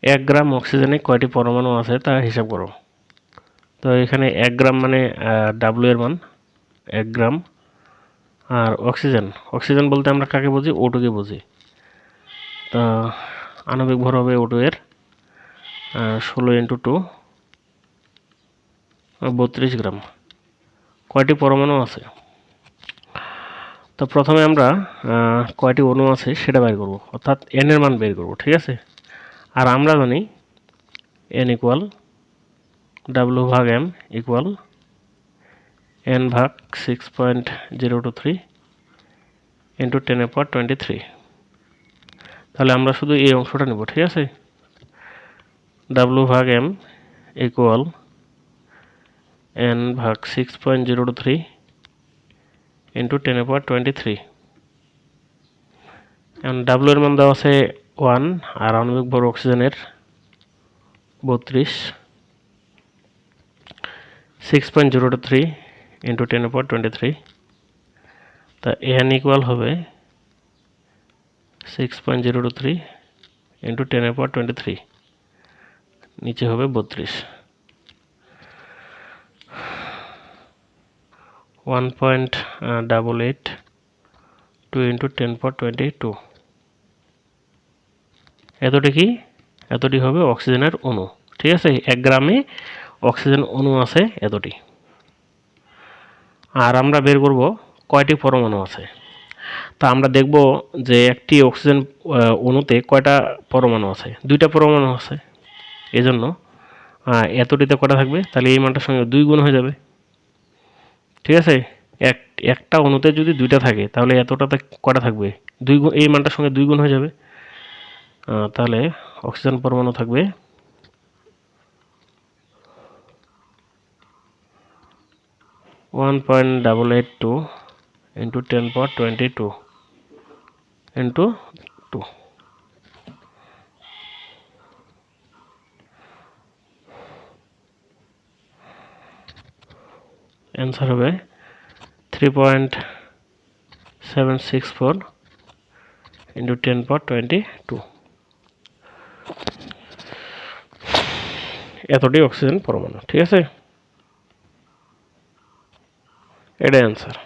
1 গ্রাম অক্সিজেনে কয়টি পরমাণু আছে তা হিসাব করো। তো এখানে 1 গ্রাম মানে ডাব্লিউ এর মান 1 গ্রাম। আর অক্সিজেন বলতে আমরা কাকে বুঝি? O2 কে বুঝি। তো আণবিক ভর হবে O2 এর 16 × 2 32 গ্রাম। কয়টি পরমাণু আছে? তো প্রথমে আমরা কয়টি অণু আছে সেটা বের করব, অর্থাৎ n এর মান বের করব, ঠিক আছে। আর আমরা জানি n equal W/m equal n/6.023 × 10⁻23। তাহলে আমরা শুধু এই অংশটা নেব, ঠিক আছে। W/m equal n/6.023 × 10⁻23। এখন W এর মান দেওয়া আছে 1 আর আণবিক ভর অক্সিজেনের 32। 6.023 × 10⁻23। তা n ইকুয়াল হবে 6.023 × 10⁻23, নিচে হবে 32। 1.882 × 10⁻22। এতটি হবে অক্সিজেনের অণু, ঠিক আছে। 1 গ্রামে অক্সিজেন অণু আছে এতটি। আর আমরা বের করব কয়টি পরমাণু আছে। তা আমরা দেখব যে একটি অক্সিজেন অণুতে কয়টা পরমাণু আছে? 2টা পরমাণু আছে। এজন্য এতটিতে কয়টা থাকবে? তাহলে এই মানটার সঙ্গে 2 গুণ হয়ে যাবে, ঠিক আছে। একটা অণুতে যদি 2টা থাকে তাহলে এতটাতে কয়টা থাকবে? 2 গুণ, এই মানটার সঙ্গে 2 গুণ হয়ে যাবে। তাহলে অক্সিজেন পরমাণু থাকবে 1.882 × 10⁻22 × 2। অ্যান্সার হবে 3.764 × 10⁻22। এতটি অক্সিজেন পরমাণু, ঠিক আছে। এটাই অ্যান্সার।